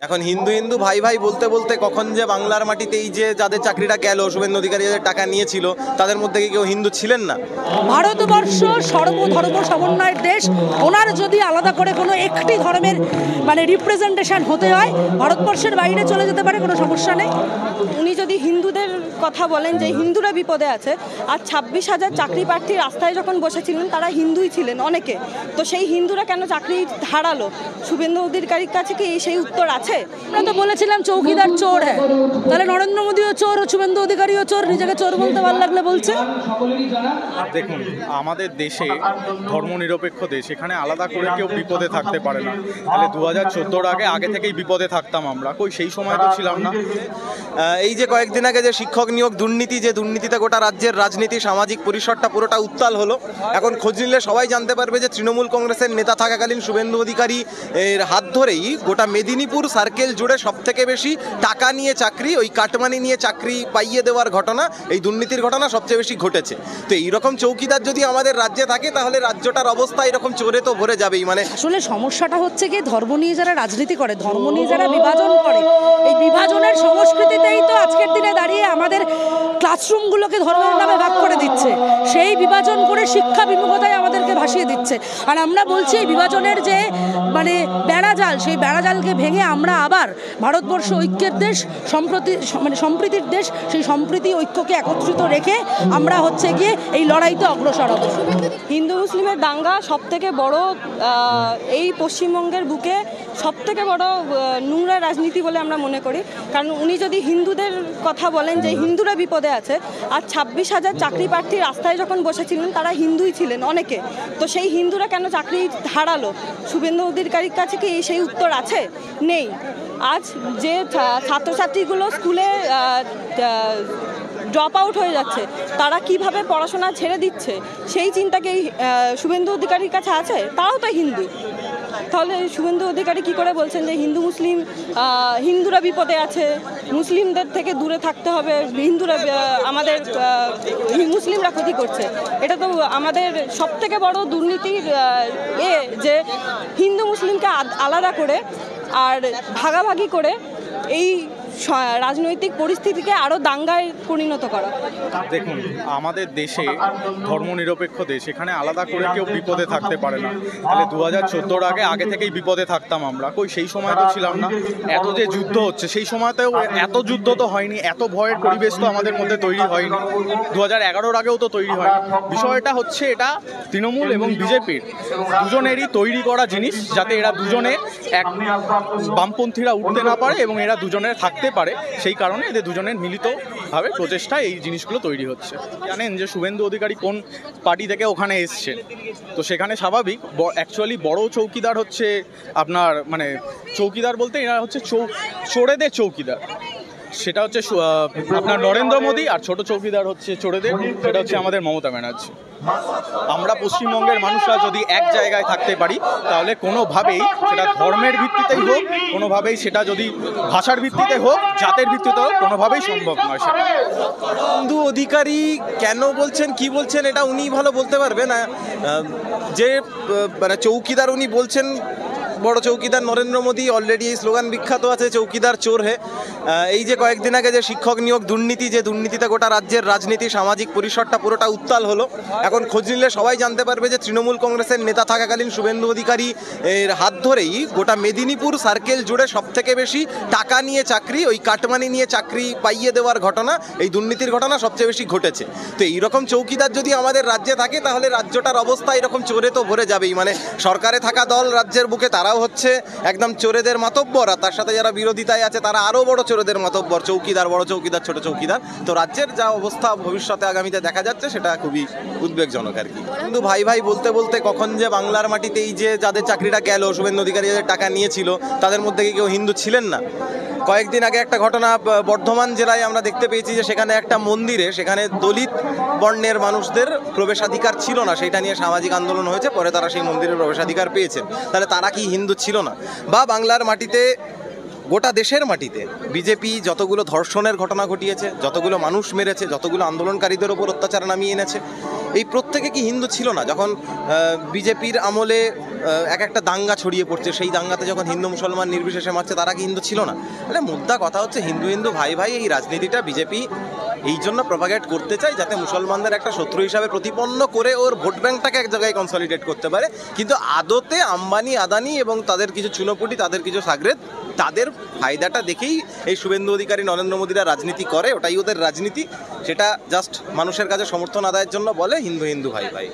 এখন হিন্দু হিন্দু ভাই ভাই বলতে বলতে কখন যে বাংলার মাটিতে এই যে যাদের চাকরিটা গেল, শুভেন্দু অধিকারী যাদের টাকা নিয়েছিল, তাদের মধ্যে কি কেউ হিন্দু ছিলেন না? ভারতবর্ষ সর্বধর্ম সমন্বয়ের দেশ। ওনার যদি আলাদা করে কোনো একটি ধর্মের রিপ্রেজেন্টেশন হতে হয়, ভারতবর্ষের বাইরে চলে যেতে পারে, কোনো সমস্যা নেই। উনি যদি হিন্দুদের কথা বলেন যে হিন্দুরা বিপদে আছে, আর 26,000 চাকরি প্রার্থী রাস্তায় যখন বসেছিলেন তারা হিন্দুই ছিলেন অনেকে, তো সেই হিন্দুরা কেন চাকরি হারালো? শুভেন্দু অধিকারীর কাছে কি সেই উত্তর আছে? আমরা তো বলেছিলাম চৌকিদার চোর হ্যাঁ, তাহলে নরেন্দ্র মোদীও চোর ও শুভেন্দু অধিকারীও চোর, নিজেকে চোর বলতে ভালো লাগলে বলছে। দেখুন, আমাদের দেশে ধর্মনিরপেক্ষ দেশ, এখানে আলাদা করে কেউ বিপদে থাকতে পারে না। তাহলে 2014-র আগে থেকেই বিপদে থাকতাম আমরা, কই সেই সময় তো ছিলাম না। এই যে কয়েকদিন আগে যে শিক্ষক নিয়োগ দুর্নীতি, যে দুর্নীতিতে গোটা রাজ্যের রাজনীতি, সামাজিক পরিসরটা পুরোটা উত্তাল হলো। এখন খোঁজ নিলে সবাই জানতে পারবে যে তৃণমূল কংগ্রেসের নেতা থাকাকালীন শুভেন্দু অধিকারী এর হাত ধরেই গোটা মেদিনীপুর সার্কেল জুড়ে সবথেকে বেশি টাকা নিয়ে চাকরি, ওই কাটমানি নিয়ে চাকরি পাইয়ে দেওয়ার ঘটনা, এই দুর্নীতির ঘটনা সবচেয়ে বেশি ঘটেছে। তো এইরকম চৌকিদার যদি আমাদের রাজ্যে থাকে, তাহলে রাজ্যটার অবস্থা এরকম চোরে তো ভরে যাবেই। মানে আসলে সমস্যাটা হচ্ছে কি, ধর্ম নিয়ে যারা রাজনীতি করে, ধর্ম নিয়ে যারা বিভাজন করে, এই বিভাজনের সংস্কৃতিতেই তো আজকের দিনে দাঁড়িয়ে আমাদের ক্লাসরুমগুলোকে ধর্মের নামে ভাগ করে দিচ্ছে। সেই বিভাজন করে শিক্ষা বিমুখতায় আমাদেরকে ভাসিয়ে দিচ্ছে। আর আমরা বলছি এই বিভাজনের যে বেড়াজাল, সেই বেড়াজালকে ভেঙে আমরা আবার ভারতবর্ষ ঐক্যের দেশ, সম্প্রীতির দেশ, সেই সম্প্রীতি ঐক্যকে একত্রিত রেখে আমরা হচ্ছে গিয়ে এই লড়াইতে অগ্রসর হব। হিন্দু মুসলিমের দাঙ্গা সবথেকে বড়, এই পশ্চিমবঙ্গের বুকে সবথেকে বড় নোংরা রাজনীতি বলে আমরা মনে করি। কারণ উনি যদি হিন্দুদের কথা বলেন যে হিন্দুরা বিপদে আছে, আর 26,000 চাকরি প্রার্থী রাস্তায় যখন বসেছিলেন তারা হিন্দুই ছিলেন অনেকে, তো সেই হিন্দুরা কেন চাকরি হারালো? শুভেন্দু অধিকারীর কাছে কি সেই উত্তর আছে? নেই। আজ যে ছাত্রছাত্রীগুলো স্কুলে ড্রপ আউট হয়ে যাচ্ছে, তারা কিভাবে পড়াশোনা ছেড়ে দিচ্ছে, সেই চিন্তা কি শুভেন্দু অধিকারীর কাছে আছে? তারাও তো হিন্দু। তাহলে শুভেন্দু অধিকারী কি করে বলছেন যে হিন্দুরা বিপদে আছে, মুসলিমদের থেকে দূরে থাকতে হবে, হিন্দুরা আমাদের মুসলিমরা ক্ষতি করছে? এটা তো আমাদের সবথেকে বড় দুর্নীতির যে হিন্দু মুসলিমকে আলাদা করে আর ভাগাভাগি করে এই রাজনৈতিক পরিস্থিতিকে আরও দাঙ্গায় পরিণত করা। দেখুন, আমাদের দেশে ধর্মনিরপেক্ষ দেশ, এখানে আলাদা করে কেউ বিপদে থাকতে পারে না। তাহলে 2014-র আগে থেকেই বিপদে থাকতাম আমরা, কই সেই সময় তো ছিলাম না। এত যে যুদ্ধ হচ্ছে, সেই সময়তেও এত যুদ্ধ তো হয়নি, এত ভয়ের পরিবেশ তো আমাদের মধ্যে তৈরি হয়নি। 2011-র আগেও তো তৈরি হয়নি। বিষয়টা হচ্ছে এটা তৃণমূল এবং বিজেপির দুজনেরই তৈরি করা জিনিস, যাতে এরা দুজনে বামপন্থীরা উঠতে না পারে এবং এরা দুজনের থাকতে পারে। সেই কারণে এদের দুজনের মিলিতভাবে প্রচেষ্টায় এই জিনিসগুলো তৈরি হচ্ছে। জানেন যে শুভেন্দু অধিকারী কোন পার্টি থেকে ওখানে এসছেন, তো সেখানে স্বাভাবিক। অ্যাকচুয়ালি বড় চৌকিদার হচ্ছে আপনার, মানে চৌকিদার বলতে এরা হচ্ছে চোরেদের চৌকিদার। সেটা হচ্ছে আপনার নরেন্দ্র মোদী, আর ছোট চৌকিদার হচ্ছে চোরেদের, সেটা হচ্ছে আমাদের মমতা ব্যানার্জি। আমরা পশ্চিমবঙ্গের মানুষরা যদি এক জায়গায় থাকতে পারি, তাহলে কোনোভাবেই সেটা ধর্মের ভিত্তিতেই হোক, কোনোভাবেই সেটা যদি ভাষার ভিত্তিতে হোক, জাতের ভিত্তিতে হোক, কোনোভাবেই সম্ভব নয় সেটা। হিন্দু অধিকারী কেন বলছেন, কি বলছেন, এটা উনি ভালো বলতে পারবেন। যে মানে চৌকিদার উনি বলছেন, বড় চৌকিদার নরেন্দ্র মোদী, অলরেডি এই স্লোগান বিখ্যাত আছে, চৌকিদার চোর হে। এই যে কয়েকদিন আগে যে শিক্ষক নিয়োগ দুর্নীতি, যে দুর্নীতিতে গোটা রাজ্যের রাজনীতি, সামাজিক পরিসরটা পুরোটা উত্তাল হলো। এখন খোঁজ নিলে সবাই জানতে পারবে যে তৃণমূল কংগ্রেসের নেতা থাকাকালীন শুভেন্দু অধিকারী এর হাত ধরেই গোটা মেদিনীপুর সার্কেল জুড়ে সবথেকে বেশি টাকা নিয়ে চাকরি, ওই কাটমানি নিয়ে চাকরি পাইয়ে দেওয়ার ঘটনা, এই দুর্নীতির ঘটনা সবচেয়ে বেশি ঘটেছে। তো এইরকম চৌকিদার যদি আমাদের রাজ্যে থাকে, তাহলে রাজ্যটার অবস্থা এরকম চোরে তো ভরে যাবেই। মানে সরকারে থাকা দল রাজ্যের বুকে, তারাও হচ্ছে একদম চোরেদের মাতব্বর, আর তার সাথে যারা বিরোধিতায় আছে তারা আরও বড় চোরেদের মাতব্বর, চৌকিদার, বড় চৌকিদার, ছোট চৌকিদার। তো রাজ্যের যা অবস্থা ভবিষ্যতে আগামীতে দেখা যাচ্ছে, সেটা খুবই উদ্বেগজনক আর কি। কিন্তু ভাই ভাই বলতে বলতে কখন যে বাংলার মাটিতে এই যে যাদের চাকরিটা গেল, শুভেন্দু অধিকারী যাদের টাকা নিয়েছিল, তাদের মধ্যে কি কেউ হিন্দু ছিলেন না? কয়েকদিন আগে একটা ঘটনা বর্ধমান জেলায় আমরা দেখতে পেয়েছি, যে সেখানে একটা মন্দিরে, সেখানে দলিত বর্ণের মানুষদের প্রবেশাধিকার ছিল না, সেটা নিয়ে সামাজিক আন্দোলন হয়েছে, পরে তারা সেই মন্দিরের প্রবেশাধিকার পেয়েছেন। তাহলে তারা কি হিন্দু ছিল না? বা বাংলার মাটিতে, গোটা দেশের মাটিতে বিজেপি যতগুলো ধর্ষণের ঘটনা ঘটিয়েছে, যতগুলো মানুষ মেরেছে, যতগুলো আন্দোলনকারীদের ওপর অত্যাচার নামিয়ে এনেছে, এই প্রত্যেকে কি হিন্দু ছিল না? যখন বিজেপির আমলে এক একটা দাঙ্গা ছড়িয়ে পড়ছে, সেই দাঙ্গাতে যখন হিন্দু মুসলমান নির্বিশেষে মারছে, তারা কি হিন্দু ছিল না? মানে মুদ্রা কথা হচ্ছে হিন্দু হিন্দু ভাই ভাই এই রাজনীতিটা বিজেপি এই জন্য প্রপাগেট করতে চাই যাতে মুসলমানদের একটা শত্রু হিসাবে প্রতিপন্ন করে ওর ভোট ব্যাংকটাকে এক জায়গায় কনসলিডেট করতে পারে। কিন্তু আদতে আম্বানি আদানি এবং তাদের কিছু চুনোপুটি, তাদের কিছু সাগরেদ, তাদের ফায়দাটা দেখেই এই শুভেন্দু অধিকারী নরেন্দ্র মোদীরা রাজনীতি করে, ওটাই ওদের রাজনীতি। সেটা জাস্ট মানুষের কাছে সমর্থন আদায়ের জন্য বলে হিন্দু হিন্দু ভাই ভাই।